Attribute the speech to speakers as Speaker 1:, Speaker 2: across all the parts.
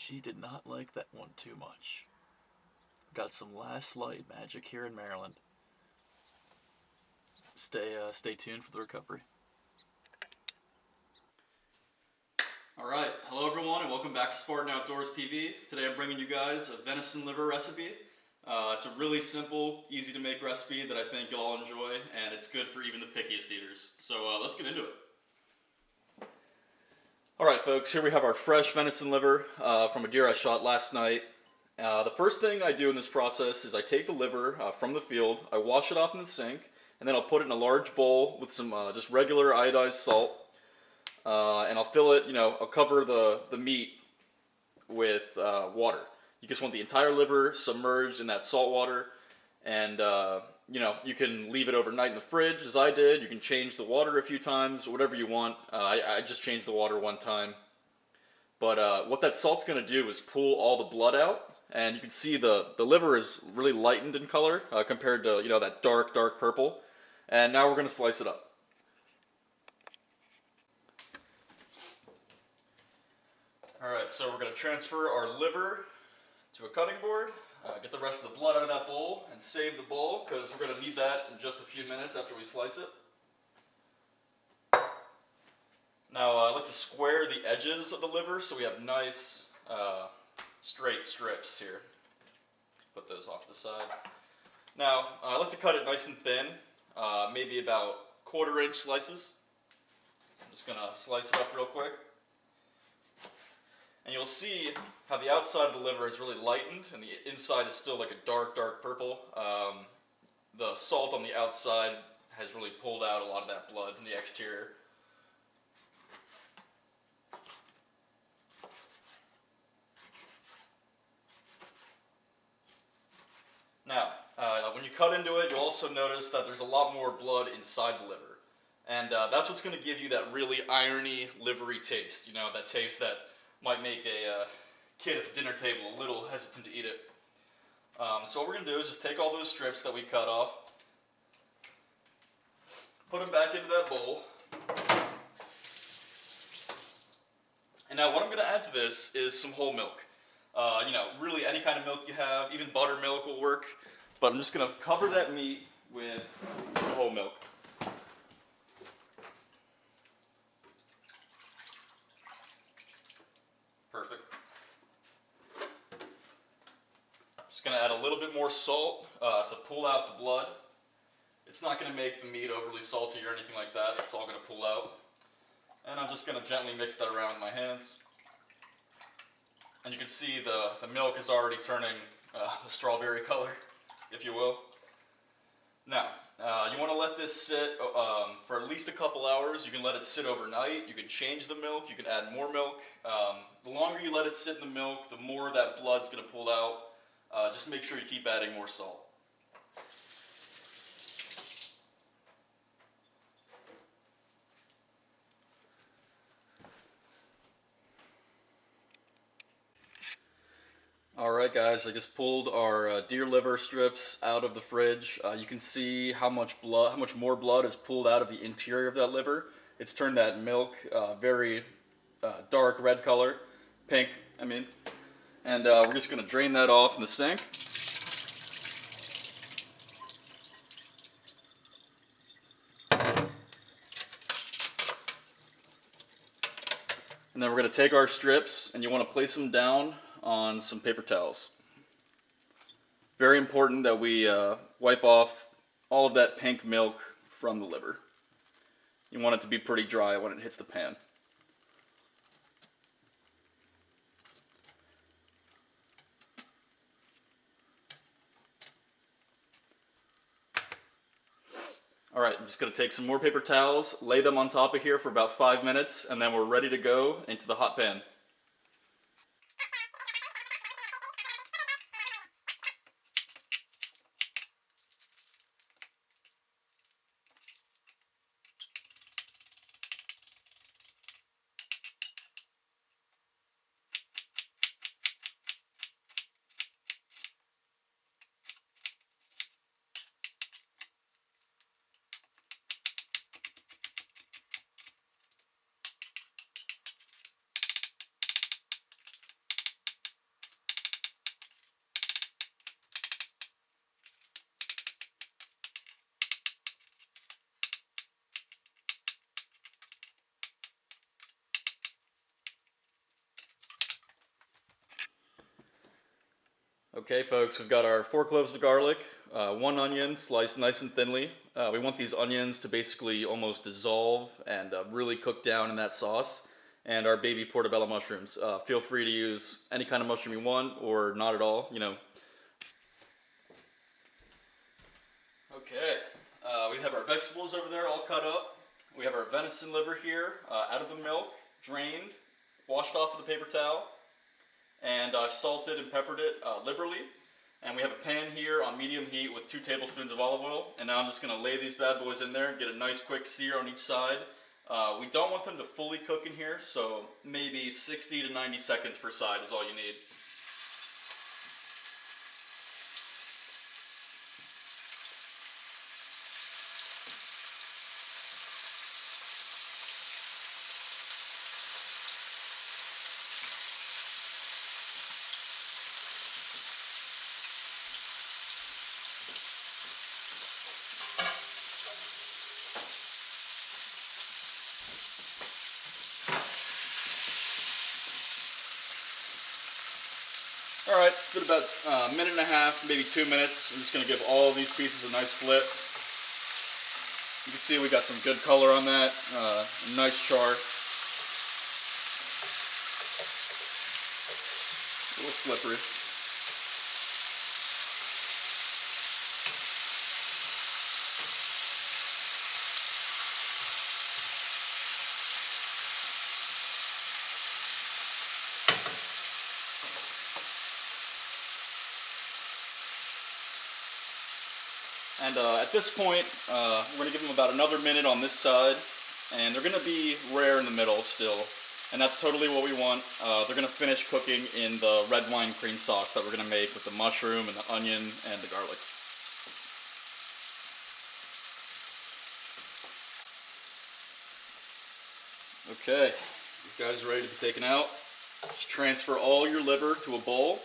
Speaker 1: She did not like that one too much. Got some last light magic here in Maryland. Stay tuned for the recovery. Alright, hello everyone and welcome back to Spartan Outdoors TV. Today I'm bringing you guys a venison liver recipe. It's a really simple, easy to make recipe that I think you'll all enjoy, and it's good for even the pickiest eaters. So let's get into it. Alright folks, here we have our fresh venison liver from a deer I shot last night. The first thing I do in this process is I take the liver from the field, I wash it off in the sink, and then I'll put it in a large bowl with some just regular iodized salt. And I'll fill it, I'll cover the meat with water. You just want the entire liver submerged in that salt water, and you can leave it overnight in the fridge as I did. You can change the water a few times, whatever you want. I just changed the water one time. But what that salt's going to do is pull all the blood out, and you can see the liver is really lightened in color compared to that dark purple. And now we're going to slice it up. Alright, so we're going to transfer our liver to a cutting board, get the rest of the blood out of that bowl, and save the bowl because we're going to need that in just a few minutes after we slice it. Now I like to square the edges of the liver so we have nice straight strips here. Put those off to the side. Now I like to cut it nice and thin, maybe about 1/4 inch slices. I'm just going to slice it up real quick. And you'll see how the outside of the liver is really lightened and the inside is still like a dark purple. The salt on the outside has really pulled out a lot of that blood from the exterior. Now, when you cut into it, you'll also notice that there's a lot more blood inside the liver. And that's what's going to give you that really irony, livery taste. That taste that might make a kid at the dinner table a little hesitant to eat it. So what we're going to do is just take all those strips that we cut off, put them back into that bowl. And now what I'm going to add to this is some whole milk. Really any kind of milk you have, even buttermilk will work. But I'm just going to cover that meat with some whole milk. Perfect. Just going to add a little bit more salt to pull out the blood. It's not going to make the meat overly salty or anything like that. It's all going to pull out. And I'm just going to gently mix that around with my hands. And you can see the milk is already turning a strawberry color, if you will. Now, you want to let this sit for at least a couple hours. You can let it sit overnight. You can change the milk. You can add more milk. The longer you let it sit in the milk, the more that blood's going to pull out. Just make sure you keep adding more salt. Alright guys, I just pulled our deer liver strips out of the fridge. You can see how much more blood is pulled out of the interior of that liver. It's turned that milk very dark red color, pink, I mean. And we're just going to drain that off in the sink. And then we're going to take our strips, and you want to place them down on some paper towels. Very important that we wipe off all of that pink milk from the liver. You want it to be pretty dry when it hits the pan. Alright, I'm just going to take some more paper towels, lay them on top of here for about 5 minutes, and then we're ready to go into the hot pan. Okay, folks, we've got our 4 cloves of garlic, 1 onion sliced nice and thinly. We want these onions to basically almost dissolve and really cook down in that sauce. And our baby portobello mushrooms. Feel free to use any kind of mushroom you want or not at all, you know. Okay, we have our vegetables over there all cut up. We have our venison liver here, out of the milk, drained, washed off with a paper towel. And I've salted and peppered it liberally. And we have a pan here on medium heat with 2 tablespoons of olive oil. And now I'm just going to lay these bad boys in there and get a nice quick sear on each side. We don't want them to fully cook in here, so maybe 60 to 90 seconds per side is all you need. Alright, it's been about a minute and a half, maybe 2 minutes. I'm just going to give all these pieces a nice flip. You can see we got some good color on that, nice char. A little slippery. And at this point, we're going to give them about another minute on this side, and they're going to be rare in the middle still, and that's totally what we want. They're going to finish cooking in the red wine cream sauce that we're going to make with the mushroom and the onion and the garlic. Okay, these guys are ready to be taken out. Just transfer all your liver to a bowl.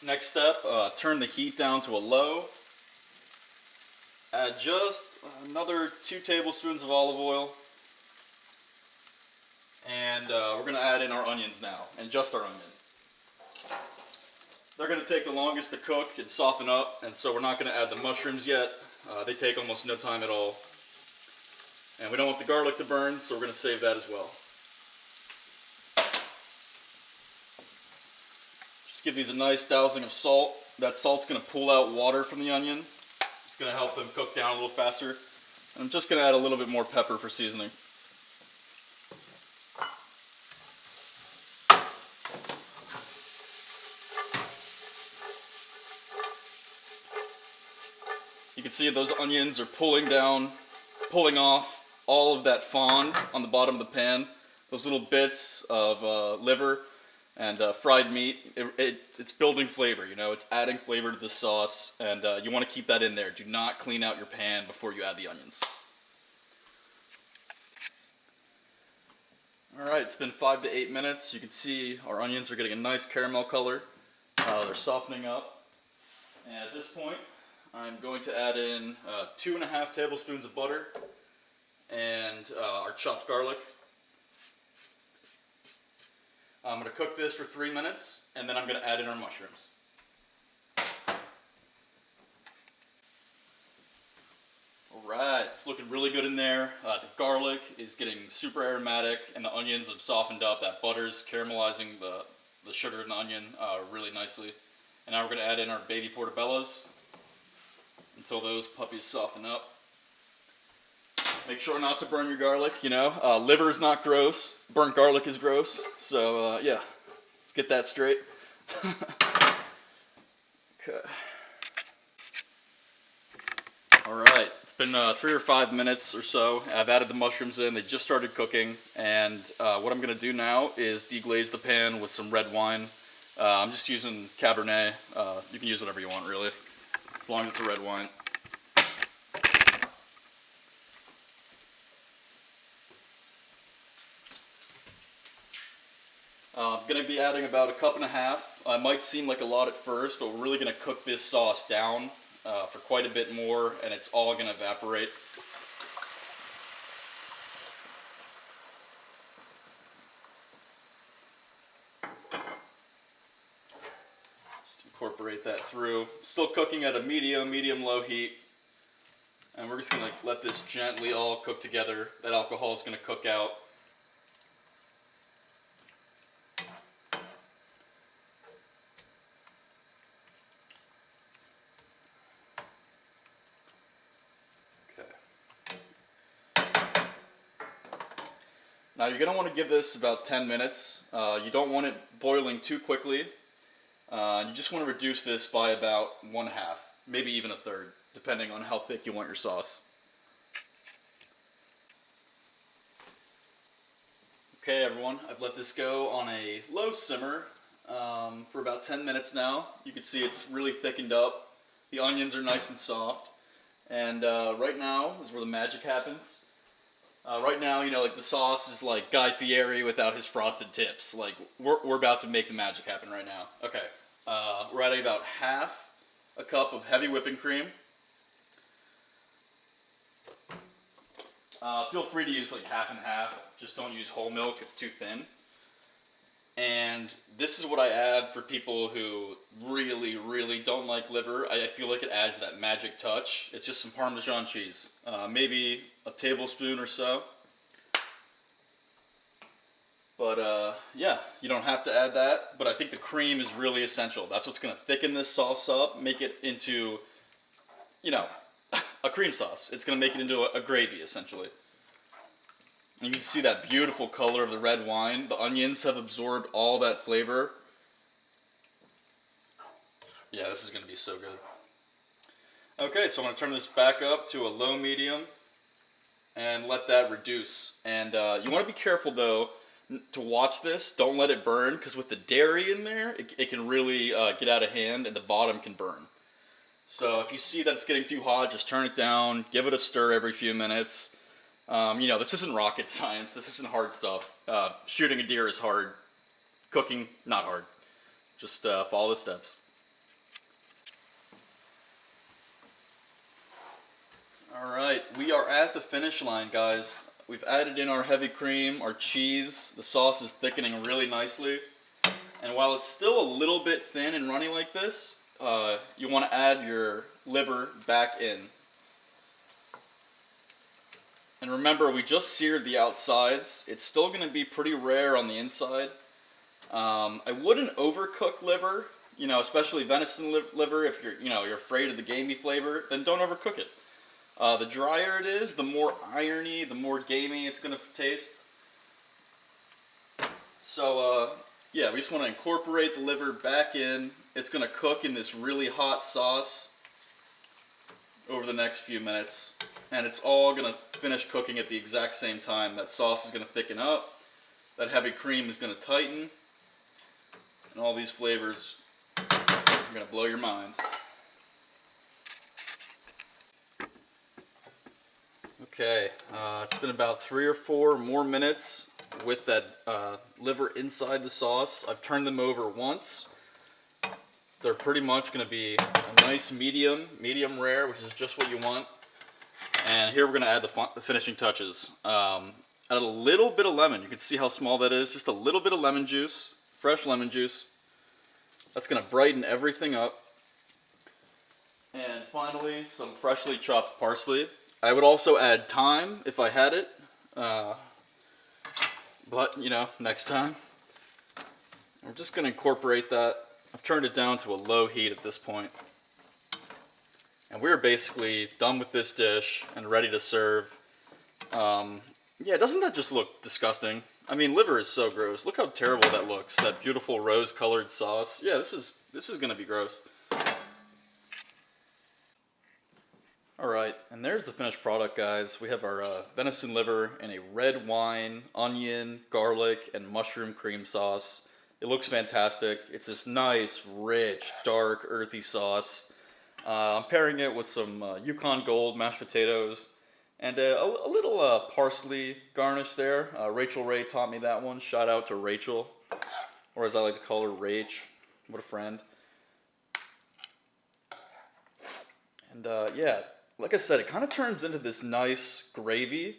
Speaker 1: Next step, turn the heat down to a low. Add just another 2 tablespoons of olive oil. And we're going to add in our onions now, and just our onions. They're going to take the longest to cook and soften up, and so we're not going to add the mushrooms yet. They take almost no time at all. And we don't want the garlic to burn, so we're going to save that as well. Just give these a nice dousing of salt. That salt's going to pull out water from the onion. It's going to help them cook down a little faster. And I'm just going to add a little bit more pepper for seasoning. You can see those onions are pulling off all of that fond on the bottom of the pan. Those little bits of liver and fried meat, it's building flavor, you know, it's adding flavor to the sauce, and you want to keep that in there. Do not clean out your pan before you add the onions. Alright, it's been 5 to 8 minutes. You can see our onions are getting a nice caramel color. They're softening up. And at this point, I'm going to add in 2.5 tablespoons of butter and our chopped garlic. I'm going to cook this for 3 minutes, and then I'm going to add in our mushrooms. Alright, it's looking really good in there. The garlic is getting super aromatic, and the onions have softened up. That butter's caramelizing the sugar and the onion really nicely. And now we're going to add in our baby portobellos until those puppies soften up. Make sure not to burn your garlic, you know. Liver is not gross. Burnt garlic is gross. So, yeah. Let's get that straight. Okay. Alright. It's been 3 or 5 minutes or so. I've added the mushrooms in. They just started cooking. And what I'm going to do now is deglaze the pan with some red wine. I'm just using Cabernet. You can use whatever you want, really, as long as it's a red wine. I'm going to be adding about 1.5 cups. It might seem like a lot at first, but we're really going to cook this sauce down for quite a bit more, and it's all going to evaporate. incorporate that through. Still cooking at a medium-low heat. And we're just going to let this gently all cook together. That alcohol is going to cook out. Now you're going to want to give this about 10 minutes. You don't want it boiling too quickly. You just want to reduce this by about 1/2, maybe even 1/3, depending on how thick you want your sauce. Okay everyone, I've let this go on a low simmer for about 10 minutes now. You can see it's really thickened up. The onions are nice and soft. And right now is where the magic happens. Right now, you know, like the sauce is like Guy Fieri without his frosted tips. Like, we're about to make the magic happen right now. Okay, we're adding about 1/2 cup of heavy whipping cream. Feel free to use like 1/2 and 1/2. Just don't use whole milk, it's too thin. And this is what I add for people who really don't like liver. I feel like it adds that magic touch. It's just some Parmesan cheese. Maybe a tablespoon or so. But yeah, you don't have to add that. But I think the cream is really essential. That's what's going to thicken this sauce up, make it into, you know, a cream sauce. It's going to make it into a gravy, essentially. And you can see that beautiful color of the red wine. The onions have absorbed all that flavor. Yeah, this is going to be so good. Okay, so I'm going to turn this back up to a low medium and let that reduce. And you want to be careful though to watch this. Don't let it burn, because with the dairy in there, it can really get out of hand and the bottom can burn. So if you see that it's getting too hot, just turn it down, give it a stir every few minutes. You know, this isn't rocket science, this isn't hard stuff. Shooting a deer is hard. Cooking, not hard. Just follow the steps. Alright, we are at the finish line, guys. We've added in our heavy cream, our cheese. The sauce is thickening really nicely. And while it's still a little bit thin and runny like this, you want to add your liver back in. And remember, we just seared the outsides. It's still going to be pretty rare on the inside. I wouldn't overcook liver, you know, especially venison liver. If you're afraid of the gamey flavor, then don't overcook it. The drier it is, the more irony, the more gamey it's going to taste. So, yeah, we just want to incorporate the liver back in. It's going to cook in this really hot sauce over the next few minutes. And it's all going to finish cooking at the exact same time. That sauce is going to thicken up. That heavy cream is going to tighten. And all these flavors are going to blow your mind. Okay, it's been about 3 or 4 more minutes with that liver inside the sauce. I've turned them over once. They're pretty much going to be a nice medium rare, which is just what you want. And here we're going to add the finishing touches. Add a little bit of lemon. You can see how small that is. Just a little bit of lemon juice, fresh lemon juice. That's going to brighten everything up. And finally, some freshly chopped parsley. I would also add thyme if I had it. But, you know, next time. We're just going to incorporate that. I've turned it down to a low heat at this point. And we're basically done with this dish and ready to serve. Yeah, doesn't that just look disgusting? I mean, liver is so gross. Look how terrible that looks. That beautiful rose-colored sauce. Yeah, this is gonna be gross. Alright, and there's the finished product, guys. We have our venison liver in a red wine, onion, garlic, and mushroom cream sauce. It looks fantastic. It's this nice, rich, dark, earthy sauce. I'm pairing it with some Yukon Gold mashed potatoes and a little parsley garnish there. Rachel Ray taught me that one. Shout out to Rachel, or as I like to call her, Rach. What a friend. And yeah, like I said, it kind of turns into this nice gravy,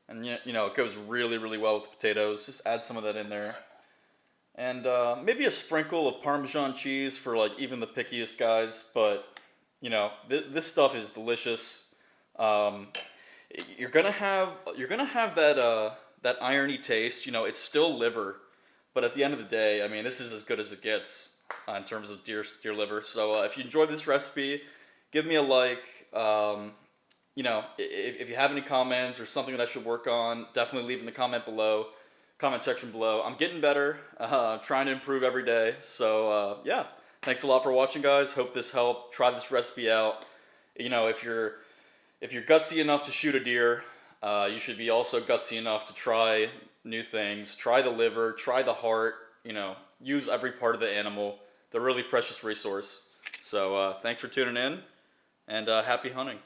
Speaker 1: and you know, it goes really well with the potatoes. Just add some of that in there. and maybe a sprinkle of Parmesan cheese for like even the pickiest guys. But you know, this stuff is delicious. Um, you're gonna have that irony taste. You know, it's still liver, but at the end of the day, I mean, this is as good as it gets in terms of deer liver. So if you enjoyed this recipe, give me a like. You know, if you have any comments or something that I should work on, definitely leave in the comment section below. I'm getting better, trying to improve every day. So yeah, thanks a lot for watching, guys. Hope this helped. Try this recipe out. You know, if you're gutsy enough to shoot a deer, you should be also gutsy enough to try new things. Try the liver, try the heart. You know, use every part of the animal. They're a really precious resource. So thanks for tuning in, and happy hunting.